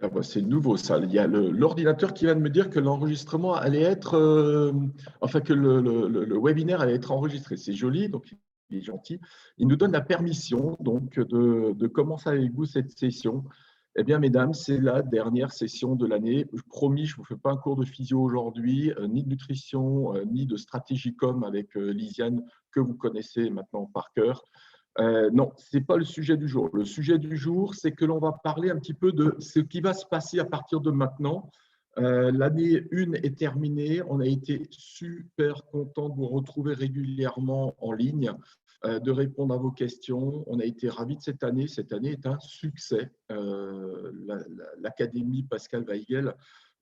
Ah bah, c'est nouveau ça. Il y a l'ordinateur qui vient de me dire que l'enregistrement allait être, enfin que le webinaire allait être enregistré. C'est joli, donc il est gentil. Il nous donne la permission donc de commencer avec vous cette session. Eh bien, mesdames, c'est la dernière session de l'année. Promis, je ne vous fais pas un cours de physio aujourd'hui, ni de nutrition, ni de stratégie com avec Lisiane, que vous connaissez maintenant par cœur. Non, ce n'est pas le sujet du jour. Le sujet du jour, c'est que l'on va parler un petit peu de ce qui va se passer à partir de maintenant. L'année 1 est terminée. On a été super content de vous retrouver régulièrement en ligne, de répondre à vos questions. On a été ravis de cette année. Cette année est un succès. L'Académie Pascal Weigel,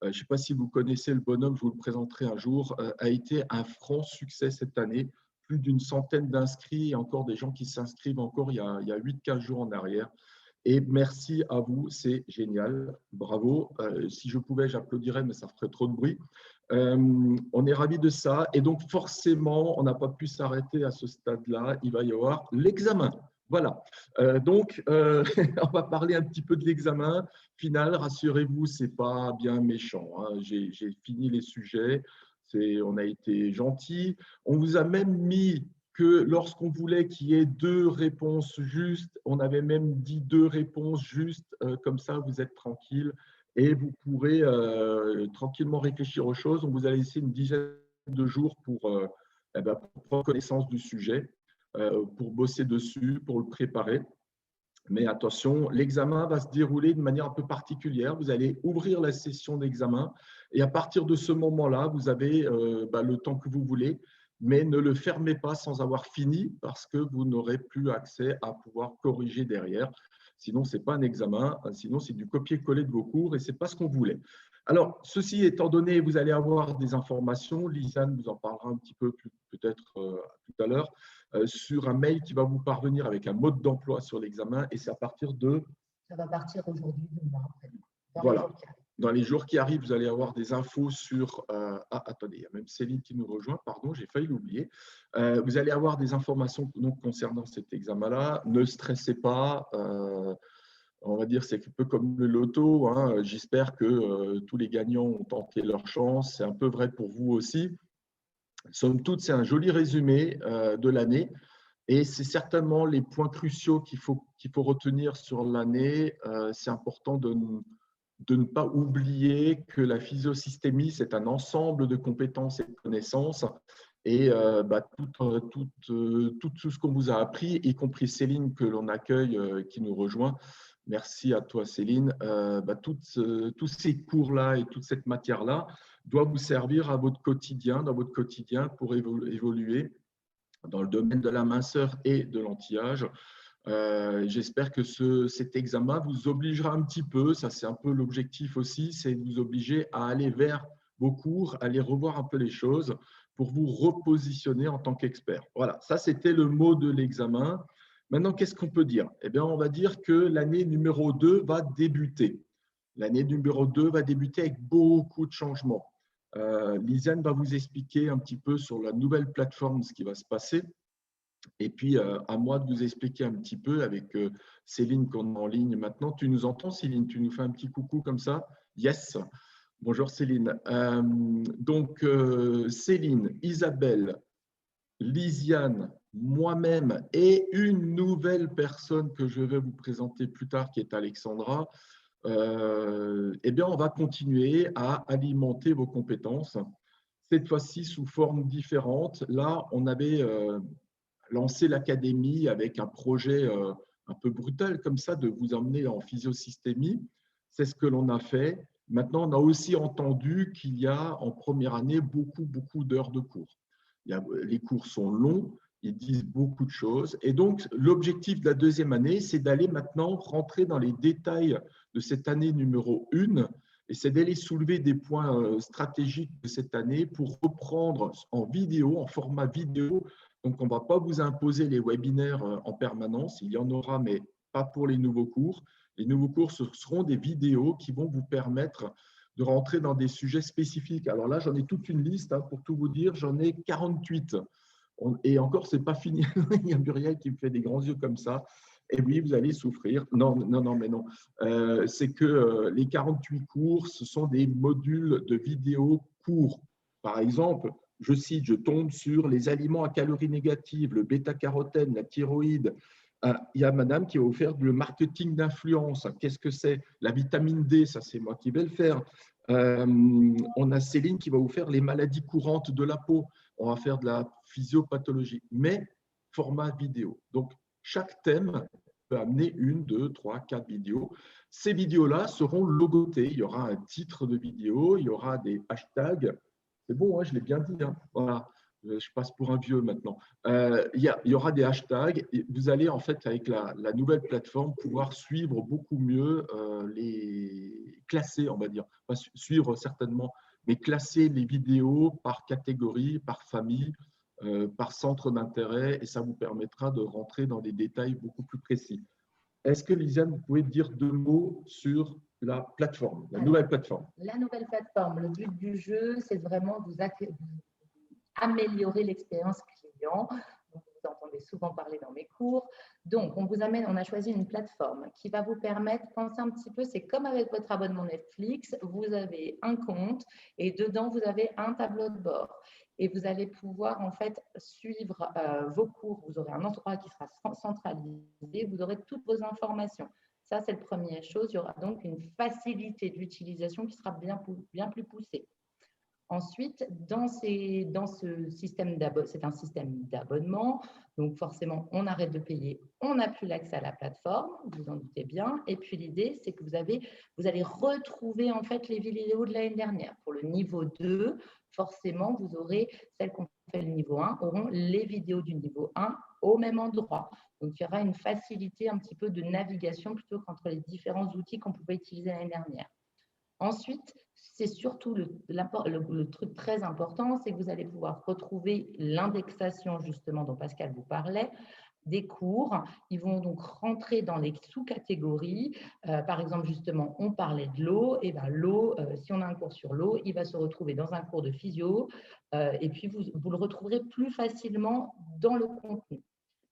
je ne sais pas si vous connaissez le bonhomme, je vous le présenterai un jour, a été un franc succès cette année. Plus d'une centaine d'inscrits et encore des gens qui s'inscrivent encore il y a 8-15 jours en arrière. Et merci à vous, c'est génial, bravo. Si je pouvais, j'applaudirais, mais ça ferait trop de bruit. On est ravis de ça. Et donc, forcément, on n'a pas pu s'arrêter à ce stade-là. Il va y avoir l'examen. Voilà. On va parler un petit peu de l'examen final. Rassurez-vous, ce n'est pas bien méchant, hein. J'ai fini les sujets. On a été gentil. On vous a même mis que lorsqu'on voulait qu'il y ait 2 réponses justes, on avait même dit 2 réponses justes. Comme ça, vous êtes tranquille et vous pourrez tranquillement réfléchir aux choses. On vous a laissé une dizaine de jours pour prendre connaissance du sujet, pour bosser dessus, pour le préparer. Mais attention, l'examen va se dérouler de manière un peu particulière. Vous allez ouvrir la session d'examen et à partir de ce moment-là, vous avez le temps que vous voulez, mais ne le fermez pas sans avoir fini parce que vous n'aurez plus accès à pouvoir corriger derrière. Sinon, ce n'est pas un examen, sinon c'est du copier-coller de vos cours et ce n'est pas ce qu'on voulait. Alors, ceci étant donné, vous allez avoir des informations. Lisanne vous en parlera un petit peu peut-être tout à l'heure. Sur un mail qui va vous parvenir avec un mode d'emploi sur l'examen et c'est à partir de… Ça va partir aujourd'hui, demain, après-demain. Voilà. Dans les jours qui arrivent, vous allez avoir des infos sur… attendez, il y a même Céline qui nous rejoint, pardon, j'ai failli l'oublier. Vous allez avoir des informations donc, concernant cet examen-là. Ne stressez pas. On va dire c'est un peu comme le loto, hein. J'espère que tous les gagnants ont tenté leur chance. C'est un peu vrai pour vous aussi. Somme toute, c'est un joli résumé de l'année et c'est certainement les points cruciaux qu'il faut retenir sur l'année. C'est important de ne pas oublier que la physiosystémie, c'est un ensemble de compétences et de connaissances et tout ce qu'on vous a appris, y compris Céline que l'on accueille, qui nous rejoint. Merci à toi Céline. Tous ces cours-là et toute cette matière-là doit vous servir à votre quotidien, dans votre quotidien pour évoluer dans le domaine de la minceur et de l'anti-âge. J'espère que cet examen vous obligera un petit peu, ça c'est un peu l'objectif aussi, c'est de vous obliger à aller vers vos cours, à aller revoir un peu les choses pour vous repositionner en tant qu'expert. Voilà, ça c'était le mot de l'examen. Maintenant, qu'est-ce qu'on peut dire? Eh bien, on va dire que l'année numéro 2 va débuter. L'année numéro 2 va débuter avec beaucoup de changements. Lisanne va vous expliquer un petit peu sur la nouvelle plateforme ce qui va se passer. Et puis, à moi de vous expliquer un petit peu avec Céline qu'on est en ligne maintenant. Tu nous entends, Céline? Tu nous fais un petit coucou comme ça? Yes. Bonjour, Céline. Céline, Isabelle, Lisiane, moi-même et une nouvelle personne que je vais vous présenter plus tard qui est Alexandra, eh bien, on va continuer à alimenter vos compétences, cette fois-ci sous forme différente. Là, on avait lancé l'académie avec un projet un peu brutal comme ça, de vous emmener en physiosystémie. C'est ce que l'on a fait. Maintenant, on a aussi entendu qu'il y a en première année beaucoup d'heures de cours. Les cours sont longs, ils disent beaucoup de choses. Et donc, l'objectif de la deuxième année, c'est d'aller maintenant rentrer dans les détails de cette année numéro 1 et c'est d'aller soulever des points stratégiques de cette année pour reprendre en vidéo, en format vidéo. Donc, on ne va pas vous imposer les webinaires en permanence. Il y en aura, mais pas pour les nouveaux cours. Les nouveaux cours, ce seront des vidéos qui vont vous permettre de rentrer dans des sujets spécifiques. Alors là, j'en ai toute une liste, hein, pour tout vous dire, j'en ai 48. Et encore, ce n'est pas fini. Il y a Muriel qui me fait des grands yeux comme ça. Et oui, vous allez souffrir. Non, non, non, mais non. C'est que les 48 cours, ce sont des modules de vidéos courts. Par exemple, je cite, je tombe sur les aliments à calories négatives, le bêta-carotène, la thyroïde. Il y a madame qui va vous faire le marketing d'influence. Qu'est-ce que c'est? La vitamine D, ça c'est moi qui vais le faire. On a Céline qui va vous faire les maladies courantes de la peau. On va faire de la physiopathologie, mais format vidéo. Donc, chaque thème peut amener 1, 2, 3, 4 vidéos. Ces vidéos-là seront logotées. Il y aura un titre de vidéo, il y aura des hashtags. C'est bon, hein, je l'ai bien dit. Hein. Voilà. Je passe pour un vieux maintenant. Il y aura des hashtags. Et vous allez, en fait, avec la nouvelle plateforme, pouvoir suivre beaucoup mieux les classer, on va dire. Pas suivre certainement, mais classer les vidéos par catégorie, par famille, par centre d'intérêt, et ça vous permettra de rentrer dans des détails beaucoup plus précis. Est-ce que, Lisiane, vous pouvez dire 2 mots sur la plateforme, la nouvelle plateforme? La nouvelle plateforme, le but du jeu, c'est vraiment vous améliorer l'expérience client. Donc, vous entendez souvent parler dans mes cours. Donc, on a choisi une plateforme qui va vous permettre, pensez un petit peu, c'est comme avec votre abonnement Netflix, vous avez un compte et dedans, vous avez un tableau de bord. Et vous allez pouvoir en fait suivre vos cours. Vous aurez un endroit qui sera centralisé, vous aurez toutes vos informations. Ça, c'est la première chose. Il y aura donc une facilité d'utilisation qui sera bien plus poussée. Ensuite, dans ce système d'abonnement, c'est un système d'abonnement, donc forcément, on arrête de payer, on n'a plus l'accès à la plateforme, vous en doutez bien. Et puis l'idée, c'est que vous allez retrouver en fait les vidéos de l'année dernière. Pour le niveau 2, forcément, vous aurez celles qu'on fait le niveau 1, auront les vidéos du niveau 1 au même endroit. Donc, il y aura une facilité un petit peu de navigation plutôt qu'entre les différents outils qu'on pouvait utiliser l'année dernière. Ensuite, c'est surtout le truc très important, c'est que vous allez pouvoir retrouver l'indexation justement dont Pascal vous parlait, des cours. Ils vont donc rentrer dans les sous-catégories. Par exemple, justement, on parlait de l'eau. Et bien, l'eau, si on a un cours sur l'eau, il va se retrouver dans un cours de physio. Et puis, vous le retrouverez plus facilement dans le contenu.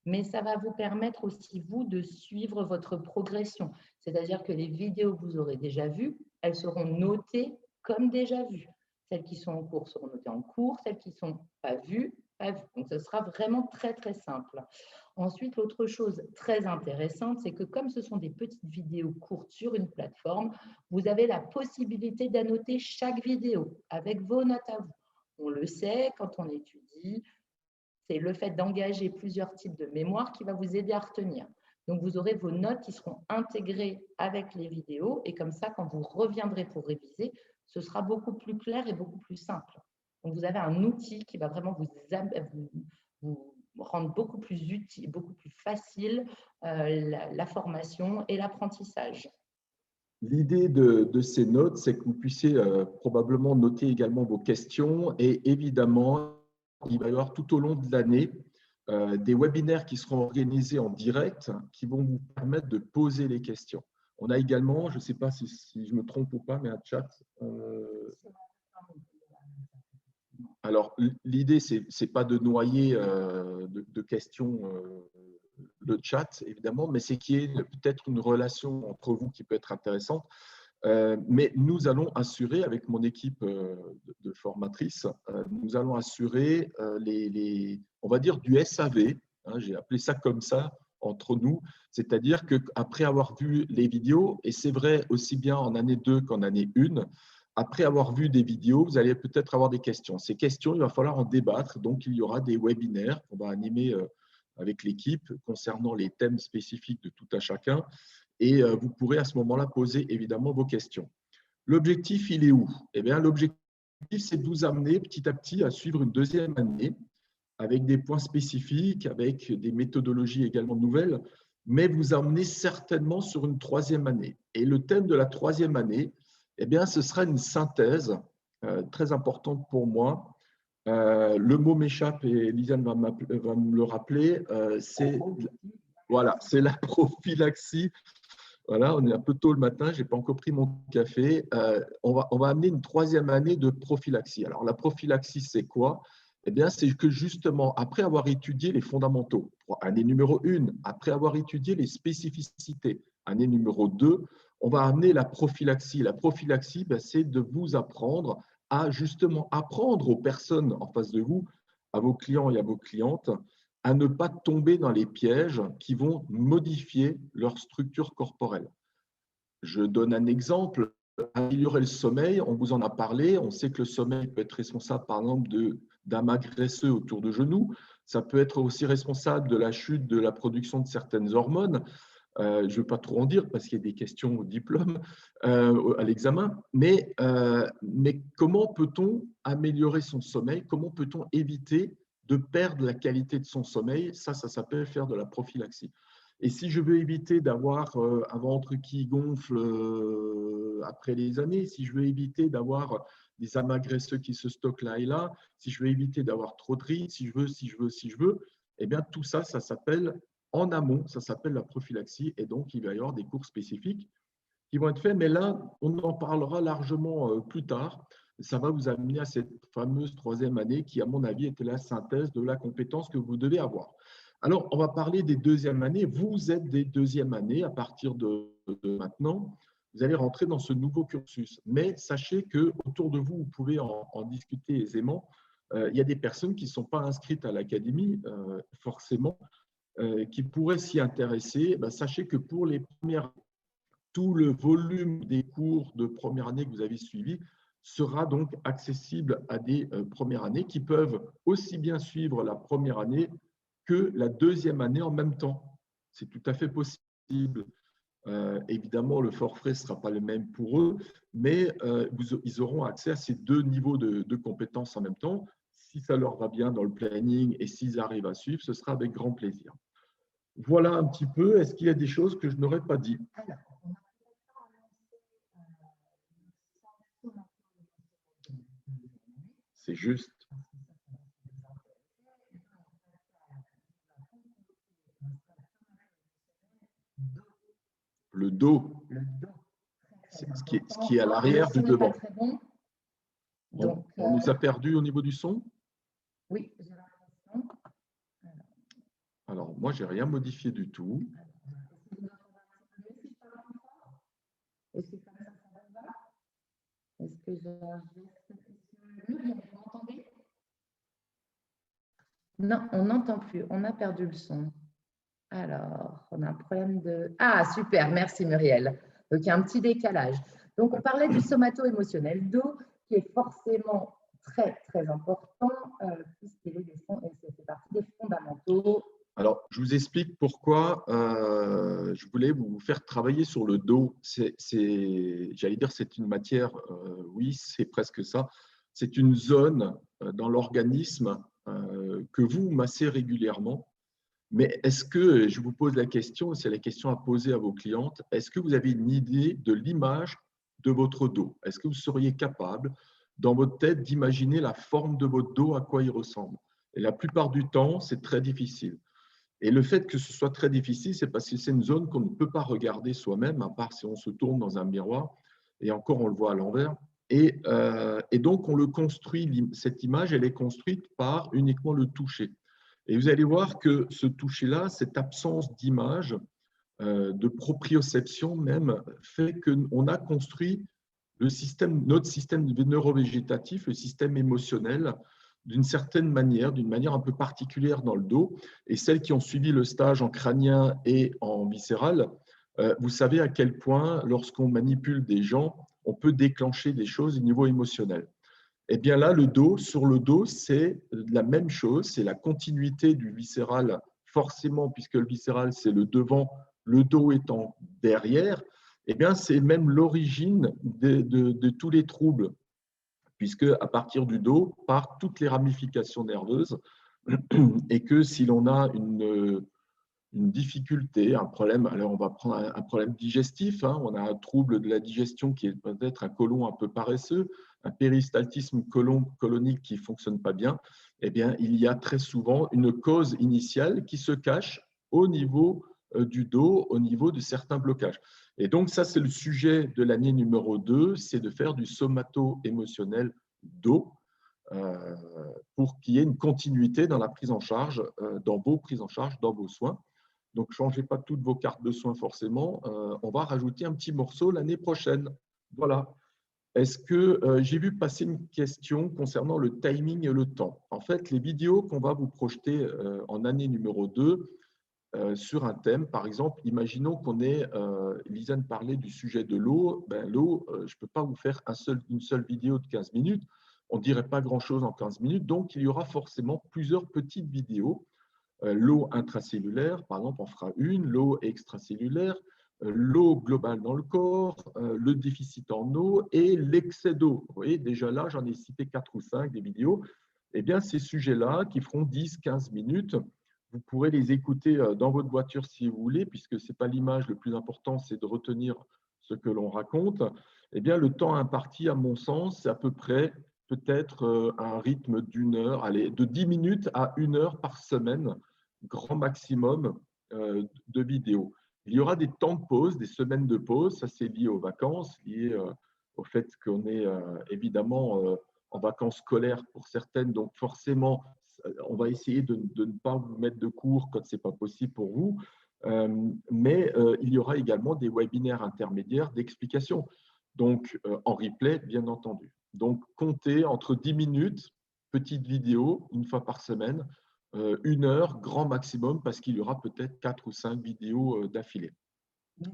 Mais ça va vous permettre aussi, vous, de suivre votre progression. C'est-à-dire que les vidéos que vous aurez déjà vues, elles seront notées comme déjà vues. Celles qui sont en cours seront notées en cours, celles qui ne sont pas vues, pas vues. Donc, ce sera vraiment très, très simple. Ensuite, l'autre chose très intéressante, c'est que comme ce sont des petites vidéos courtes sur une plateforme, vous avez la possibilité d'annoter chaque vidéo avec vos notes à vous. On le sait, quand on étudie, c'est le fait d'engager plusieurs types de mémoire qui va vous aider à retenir. Donc, vous aurez vos notes qui seront intégrées avec les vidéos et comme ça, quand vous reviendrez pour réviser, ce sera beaucoup plus clair et beaucoup plus simple. Donc, vous avez un outil qui va vraiment vous rendre beaucoup plus utile, beaucoup plus facile la formation et l'apprentissage. L'idée de ces notes, c'est que vous puissiez probablement noter également vos questions et évidemment, il va y avoir tout au long de l'année des webinaires qui seront organisés en direct qui vont vous permettre de poser les questions. On a également, je ne sais pas si je me trompe ou pas, mais un chat. Alors, l'idée, ce n'est pas de noyer de questions le chat, évidemment, mais c'est qu'il y ait peut-être une relation entre vous qui peut être intéressante. Mais nous allons assurer, avec mon équipe de formatrices, nous allons assurer on va dire du SAV, hein, j'ai appelé ça comme ça entre nous, c'est-à-dire qu'après avoir vu les vidéos, et c'est vrai aussi bien en année 2 qu'en année 1, après avoir vu des vidéos, vous allez peut-être avoir des questions. Ces questions, il va falloir en débattre, donc il y aura des webinaires qu'on va animer avec l'équipe concernant les thèmes spécifiques de tout à chacun. Et vous pourrez à ce moment-là poser évidemment vos questions. L'objectif, il est où? Eh bien, l'objectif, c'est de vous amener petit à petit à suivre une deuxième année avec des points spécifiques, avec des méthodologies également nouvelles, mais vous amener certainement sur une troisième année. Et le thème de la troisième année, eh bien, ce sera une synthèse très importante pour moi. Le mot m'échappe et Lisiane va me le rappeler. C'est la prophylaxie. Voilà, on est un peu tôt le matin, je n'ai pas encore pris mon café. On va amener une troisième année de prophylaxie. Alors, la prophylaxie, c'est quoi? Eh bien, c'est que justement, après avoir étudié les fondamentaux, année numéro 1, après avoir étudié les spécificités, année numéro 2, on va amener la prophylaxie. La prophylaxie, ben, c'est de vous apprendre à justement apprendre aux personnes en face de vous, à vos clients et à vos clientes, à ne pas tomber dans les pièges qui vont modifier leur structure corporelle. Je donne un exemple. Améliorer le sommeil, on vous en a parlé. On sait que le sommeil peut être responsable, par exemple, d'amas graisseux autour de genoux. Ça peut être aussi responsable de la chute de la production de certaines hormones. Je ne veux pas trop en dire parce qu'il y a des questions au diplôme, à l'examen. Mais comment peut-on améliorer son sommeil? Comment peut-on éviter de perdre la qualité de son sommeil? Ça s'appelle faire de la prophylaxie. Et si je veux éviter d'avoir un ventre qui gonfle après les années, si je veux éviter d'avoir des amas graisseux qui se stockent là et là, si je veux éviter d'avoir trop de rides, si je veux, eh bien tout ça, ça s'appelle en amont, ça s'appelle la prophylaxie. Et donc, il va y avoir des cours spécifiques qui vont être faits. Mais là, on en parlera largement plus tard. Ça va vous amener à cette fameuse 3e année qui, à mon avis, était la synthèse de la compétence que vous devez avoir. Alors, on va parler des 2e années. Vous êtes des 2e années à partir de maintenant. Vous allez rentrer dans ce nouveau cursus. Mais sachez qu'autour de vous, vous pouvez en discuter aisément. Il y a des personnes qui ne sont pas inscrites à l'académie, forcément, qui pourraient s'y intéresser. Sachez que pour les premières, tout le volume des cours de première année que vous avez suivis sera donc accessible à des premières années qui peuvent aussi bien suivre la première année que la 2e année en même temps. C'est tout à fait possible. Évidemment, le forfait ne sera pas le même pour eux, mais ils auront accès à ces 2 niveaux de compétences en même temps. Si ça leur va bien dans le planning et s'ils arrivent à suivre, ce sera avec grand plaisir. Voilà un petit peu. Est-ce qu'il y a des choses que je n'aurais pas dit? C'est juste. Le dos, c'est ce qui est à l'arrière du devant. On nous a perdu au niveau du son? Oui, j'ai l'impression. Alors, moi, je n'ai rien modifié du tout. Est-ce que ça va? Est-ce que vous m'entendez? Non, on n'entend plus. On a perdu le son. Alors, on a un problème de… Ah, super, merci Muriel. Donc, il y a un petit décalage. Donc, on parlait du somato-émotionnel dos, qui est forcément très, très important, puisqu'il fait partie des fondamentaux. Alors, je vous explique pourquoi je voulais vous faire travailler sur le dos. J'allais dire, c'est une matière, oui, c'est presque ça. C'est une zone dans l'organisme que vous massez régulièrement. Mais est-ce que, je vous pose la question, c'est la question à poser à vos clientes, est-ce que vous avez une idée de l'image de votre dos? Est-ce que vous seriez capable, dans votre tête, d'imaginer la forme de votre dos, à quoi il ressemble? Et la plupart du temps, c'est très difficile. Et le fait que ce soit très difficile, c'est parce que c'est une zone qu'on ne peut pas regarder soi-même, à part si on se tourne dans un miroir, et encore on le voit à l'envers. Et donc, on le construit, cette image, elle est construite par uniquement le toucher. Et vous allez voir que ce toucher-là, cette absence d'image, de proprioception même, fait qu'on a construit notre système neurovégétatif, le système émotionnel, d'une certaine manière, d'une manière un peu particulière dans le dos. Et celles qui ont suivi le stage en crânien et en viscéral, vous savez à quel point, lorsqu'on manipule des gens, on peut déclencher des choses au niveau émotionnel. Eh bien là, sur le dos, c'est la même chose, c'est la continuité du viscéral, forcément, puisque le viscéral, c'est le devant, le dos étant derrière, eh bien c'est même l'origine de tous les troubles, puisque à partir du dos partent toutes les ramifications nerveuses, et que si l'on a une difficulté, un problème, alors on va prendre un problème digestif, on a un trouble de la digestion qui est peut-être un côlon un peu paresseux, un péristaltisme colonique qui ne fonctionne pas bien, eh bien, il y a très souvent une cause initiale qui se cache au niveau du dos, au niveau de certains blocages. Et donc, ça, c'est le sujet de l'année numéro 2, c'est de faire du somato-émotionnel dos. pour qu'il y ait une continuité dans la prise en charge, dans vos prises en charge, dans vos soins. Donc, ne changez pas toutes vos cartes de soins forcément. On va rajouter un petit morceau l'année prochaine. Voilà. Est-ce que j'ai vu passer une question concernant le timing et le temps? En fait, les vidéos qu'on va vous projeter en année numéro 2 sur un thème, par exemple, imaginons qu'on ait, Lisanne parlait du sujet de l'eau. Ben, l'eau, je ne peux pas vous faire une seule vidéo de 15 minutes. On ne dirait pas grand-chose en 15 minutes. Donc, il y aura forcément plusieurs petites vidéos. L'eau intracellulaire, par exemple, on fera une, l'eau extracellulaire, l'eau globale dans le corps, le déficit en eau et l'excès d'eau. Vous voyez, déjà là, j'en ai cité 4 ou 5 des vidéos. Eh bien, ces sujets-là, qui feront 10-15 minutes, vous pourrez les écouter dans votre voiture si vous voulez, puisque ce n'est pas l'image, le plus important, c'est de retenir ce que l'on raconte. Eh bien, le temps imparti, à mon sens, c'est à peu près peut-être un rythme d'une heure, allez, de 10 minutes à 1 heure par semaine, grand maximum de vidéos. Il y aura des temps de pause, des semaines de pause, ça c'est lié aux vacances, lié au fait qu'on est évidemment en vacances scolaires pour certaines, donc forcément, on va essayer de ne pas vous mettre de cours quand ce n'est pas possible pour vous, mais il y aura également des webinaires intermédiaires d'explication, donc en replay, bien entendu. Donc, comptez entre 10 minutes, petite vidéo, une fois par semaine, 1 heure, grand maximum, parce qu'il y aura peut-être 4 ou 5 vidéos d'affilée. Il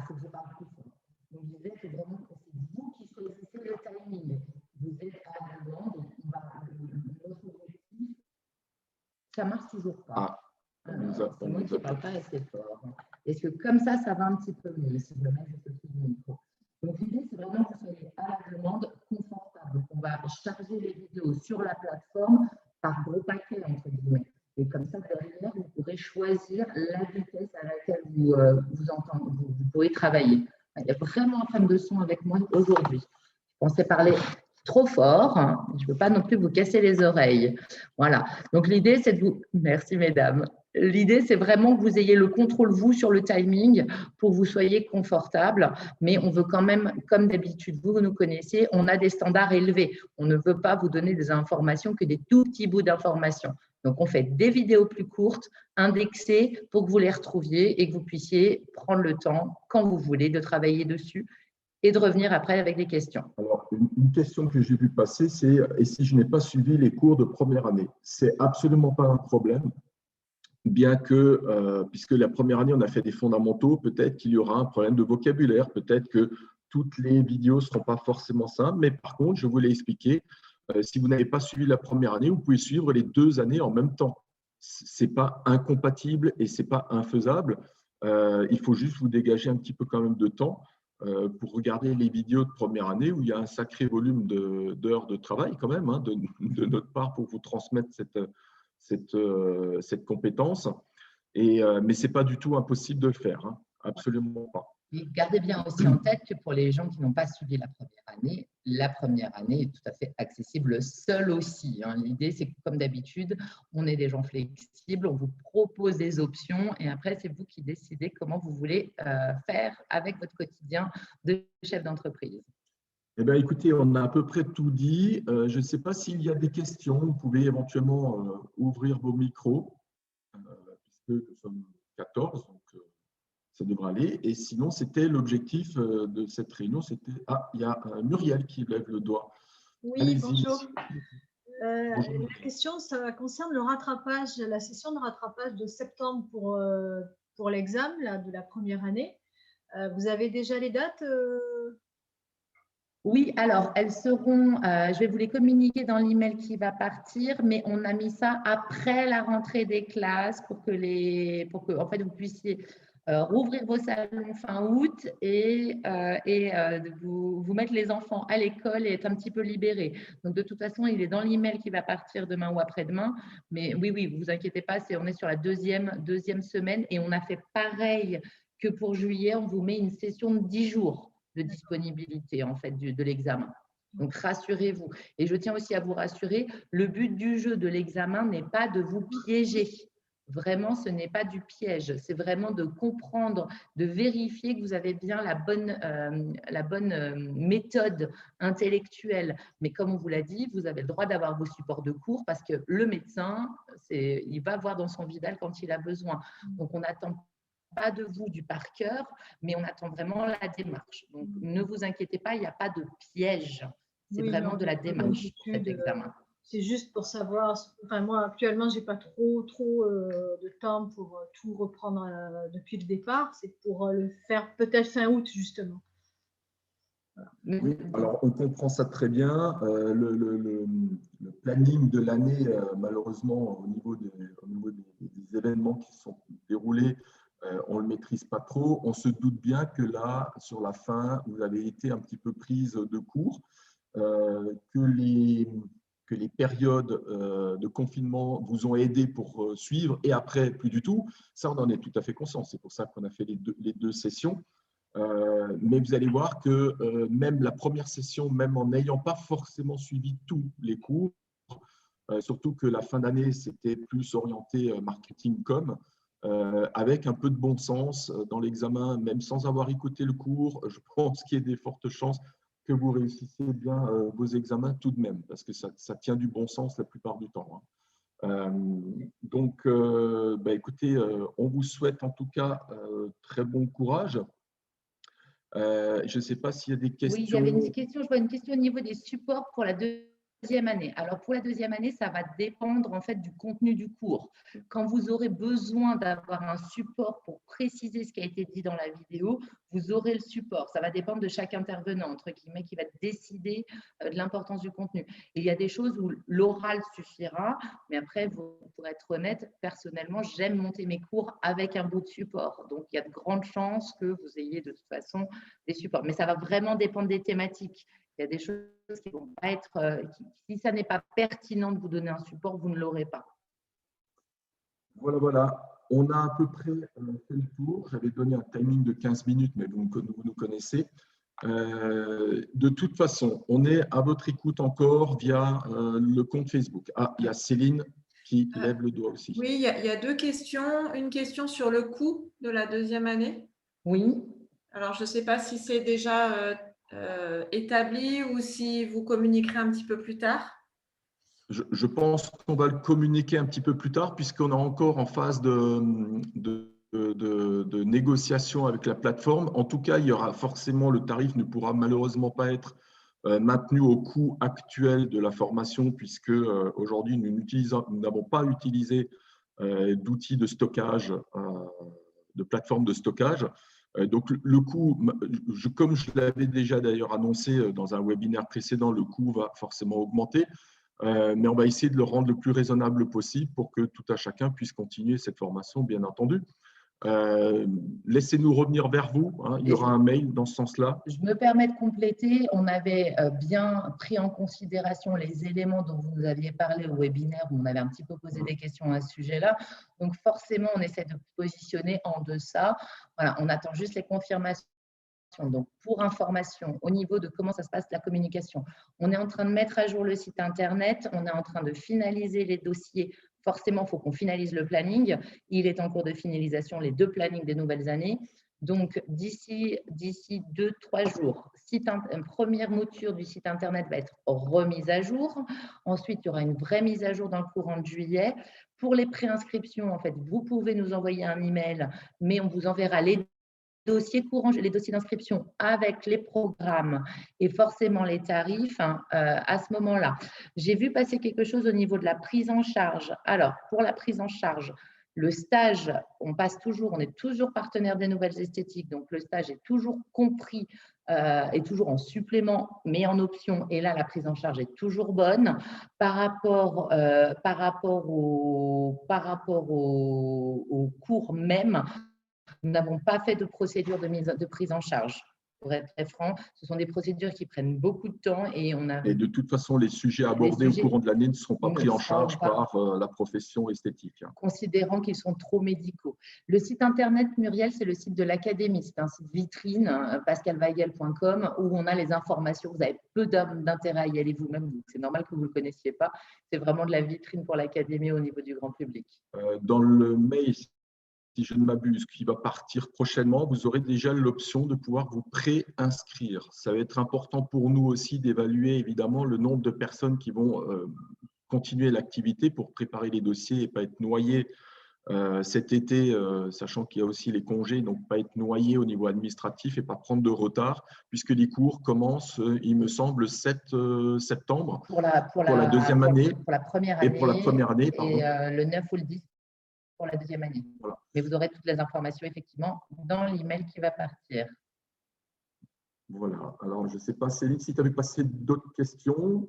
faut que je parle plus fort. Donc, je disais que vraiment, c'est vous qui choisissez le timing. Vous êtes à la demande. Notre objectif, ça ne marche toujours pas. C'est moi qui ne parle pas assez fort. Est-ce que comme ça va un petit peu mieux si je mets juste le micro? Donc, l'idée, c'est vraiment que vous soyez à la demande confortable. Donc, on va charger les vidéos sur la plateforme par gros paquets, entre guillemets. Et comme ça, derrière, vous pourrez choisir la vitesse à laquelle vous pourrez travailler. Il y a vraiment un fan de son avec moi aujourd'hui. Je pensais parler trop fort. Hein. Je ne veux pas non plus vous casser les oreilles. Voilà. Donc, l'idée, c'est de vous… Merci, mesdames. L'idée, c'est vraiment que vous ayez le contrôle, vous, sur le timing pour que vous soyez confortable. Mais on veut quand même, comme d'habitude, vous nous connaissez, on a des standards élevés. On ne veut pas vous donner des informations que des tout petits bouts d'informations. Donc, on fait des vidéos plus courtes, indexées, pour que vous les retrouviez et que vous puissiez prendre le temps, quand vous voulez, de travailler dessus et de revenir après avec des questions. Alors, une question que j'ai vu passer, c'est « Et si je n'ai pas suivi les cours de première année ?» C'est absolument pas un problème, bien que, puisque la première année, on a fait des fondamentaux, peut-être qu'il y aura un problème de vocabulaire, peut-être que toutes les vidéos ne seront pas forcément simples, mais par contre, je vous l'ai expliqué, si vous n'avez pas suivi la première année, vous pouvez suivre les 2 années en même temps. Ce n'est pas incompatible et ce n'est pas infaisable. Il faut juste vous dégager un petit peu quand même de temps pour regarder les vidéos de première année où il y a un sacré volume d'heures de travail quand même, hein, de notre part pour vous transmettre cette compétence. Mais ce n'est pas du tout impossible de le faire, hein, absolument pas. Et gardez bien aussi en tête que pour les gens qui n'ont pas suivi la première année est tout à fait accessible seule aussi. Hein. L'idée, c'est que comme d'habitude, on est des gens flexibles, on vous propose des options et après, c'est vous qui décidez comment vous voulez faire avec votre quotidien de chef d'entreprise. Eh bien, écoutez, on a à peu près tout dit. Je ne sais pas s'il y a des questions. Vous pouvez éventuellement ouvrir vos micros, puisque nous sommes 14, donc ça devrait aller. Et sinon, c'était l'objectif de cette réunion. C'était… Ah, il y a Muriel qui lève le doigt. Oui, bonjour. La question, ça concerne le rattrapage, la session de rattrapage de septembre pour l'examen de la première année. Vous avez déjà les dates Oui, alors elles seront, je vais vous les communiquer dans l'email qui va partir, mais on a mis ça après la rentrée des classes pour que en fait, vous puissiez rouvrir vos salons fin août et vous mettre les enfants à l'école et être un petit peu libérés. Donc, de toute façon, il est dans l'email qui va partir demain ou après-demain. Mais oui, vous inquiétez pas, on est sur la deuxième semaine et on a fait pareil que pour juillet. On vous met une session de 10 jours de disponibilité en fait de l'examen. Donc, rassurez-vous. Et je tiens aussi à vous rassurer, le but du jeu de l'examen n'est pas de vous piéger. Vraiment, ce n'est pas du piège. C'est vraiment de comprendre, de vérifier que vous avez bien la bonne méthode intellectuelle. Mais comme on vous l'a dit, vous avez le droit d'avoir vos supports de cours parce que le médecin, il va voir dans son Vidal quand il a besoin. Donc, on n'attend pas de vous du par cœur, mais on attend vraiment la démarche. Donc, ne vous inquiétez pas, il n'y a pas de piège. C'est vraiment de la démarche, cet examen. C'est juste pour savoir, enfin moi actuellement, je n'ai pas trop de temps pour tout reprendre depuis le départ. C'est pour le faire peut-être fin août, justement. Voilà. Oui, alors on comprend ça très bien. Le planning de l'année, malheureusement, au niveau des événements qui sont déroulés, on ne le maîtrise pas trop. On se doute bien que là, sur la fin, vous avez été un petit peu prise de court, que les périodes de confinement vous ont aidé pour suivre et après, plus du tout. Ça, on en est tout à fait conscient. C'est pour ça qu'on a fait les deux sessions. Mais vous allez voir que même la première session, même en n'ayant pas forcément suivi tous les cours, surtout que la fin d'année, c'était plus orienté marketing-com, avec un peu de bon sens dans l'examen, même sans avoir écouté le cours, je pense qu'il y a des fortes chances que vous réussissiez bien vos examens tout de même, parce que ça tient du bon sens la plupart du temps. Donc, écoutez, on vous souhaite en tout cas très bon courage. Je ne sais pas s'il y a des questions. Oui, il y avait une question, je vois une question au niveau des supports pour la deuxième année. Alors, pour la deuxième année, ça va dépendre en fait du contenu du cours. Quand vous aurez besoin d'avoir un support pour préciser ce qui a été dit dans la vidéo, vous aurez le support. Ça va dépendre de chaque intervenant, entre guillemets, qui va décider de l'importance du contenu. Et il y a des choses où l'oral suffira, mais après, pour être honnête, personnellement, j'aime monter mes cours avec un bout de support. Donc, il y a de grandes chances que vous ayez de toute façon des supports. Mais ça va vraiment dépendre des thématiques. Il y a des choses qui vont pas être… si ça n'est pas pertinent de vous donner un support, vous ne l'aurez pas. Voilà. On a à peu près fait le tour. J'avais donné un timing de 15 minutes, mais vous nous connaissez. De toute façon, on est à votre écoute encore via le compte Facebook. Ah, il y a Céline qui lève le doigt aussi. Oui, il y a deux questions. Une question sur le coût de la deuxième année. Oui. Alors, je ne sais pas si c'est déjà établi ou si vous communiquerez un petit peu plus tard. Je pense qu'on va le communiquer un petit peu plus tard puisqu'on est encore en phase de négociation avec la plateforme. En tout cas, il y aura forcément, le tarif ne pourra malheureusement pas être maintenu au coût actuel de la formation puisque aujourd'hui, nous n'avons pas utilisé d'outils de stockage, de plateforme de stockage. Donc, le coût, comme je l'avais déjà d'ailleurs annoncé dans un webinaire précédent, le coût va forcément augmenter. Mais on va essayer de le rendre le plus raisonnable possible pour que tout à chacun puisse continuer cette formation, bien entendu. Laissez-nous revenir vers vous. Il y aura un mail dans ce sens-là. Je me permets de compléter. On avait bien pris en considération les éléments dont vous aviez parlé au webinaire où on avait un petit peu posé des questions à ce sujet-là. Donc, forcément, on essaie de positionner en deçà. Voilà, on attend juste les confirmations. Donc, pour information, au niveau de comment ça se passe la communication, on est en train de mettre à jour le site internet, on est en train de finaliser les dossiers. Forcément, il faut qu'on finalise le planning. Il est en cours de finalisation, les 2 plannings des nouvelles années. Donc, d'ici 2-3 jours, une première mouture du site internet va être remise à jour. Ensuite, il y aura une vraie mise à jour dans le courant de juillet. Pour les préinscriptions, en fait, vous pouvez nous envoyer un email, mais on vous enverra les dossiers courants, les dossiers d'inscription avec les programmes et forcément les tarifs à ce moment-là. J'ai vu passer quelque chose au niveau de la prise en charge. Alors, pour la prise en charge, le stage, on est toujours partenaire des Nouvelles Esthétiques, donc le stage est toujours compris, est toujours en supplément, mais en option. Et là, la prise en charge est toujours bonne par rapport au cours même. Nous n'avons pas fait de procédure de prise en charge. pour être très franc. Ce sont des procédures qui prennent beaucoup de temps et on a… Et de toute façon, les sujets abordés au courant de l'année ne seront pas pris en charge par la profession esthétique. Considérant qu'ils sont trop médicaux. Le site internet, Muriel, c'est le site de l'Académie. C'est un site vitrine, pascalweigel.com, où on a les informations. Vous avez peu d'intérêt à y aller vous-même. C'est normal que vous ne le connaissiez pas. C'est vraiment de la vitrine pour l'Académie au niveau du grand public. Dans le mail, si je ne m'abuse, qui va partir prochainement, vous aurez déjà l'option de pouvoir vous pré-inscrire. Ça va être important pour nous aussi d'évaluer évidemment le nombre de personnes qui vont continuer l'activité pour préparer les dossiers et pas être noyés cet été, sachant qu'il y a aussi les congés, donc pas être noyé au niveau administratif et pas prendre de retard, puisque les cours commencent, il me semble, 7 septembre pour la deuxième année. Pour la première année. Et pour la première année, pardon. Et le 9 ou le 10 pour la deuxième année. Voilà. Mais vous aurez toutes les informations, effectivement, dans l'email qui va partir. Voilà. Alors, je ne sais pas, Céline, si tu avais passé d'autres questions.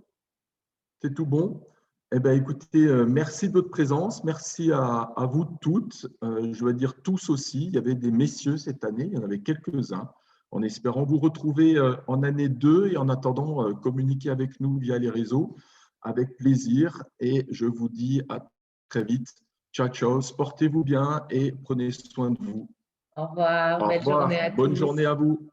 C'est tout bon? Eh bien, écoutez, merci de votre présence. Merci à vous toutes. Je dois dire tous aussi. Il y avait des messieurs cette année. Il y en avait quelques-uns. En espérant vous retrouver en année 2 et en attendant, communiquer avec nous via les réseaux. Avec plaisir. Et je vous dis à très vite. Ciao, ciao. Portez-vous bien et prenez soin de vous. Au revoir. Au revoir. Belle journée à tous. Bonne journée à vous.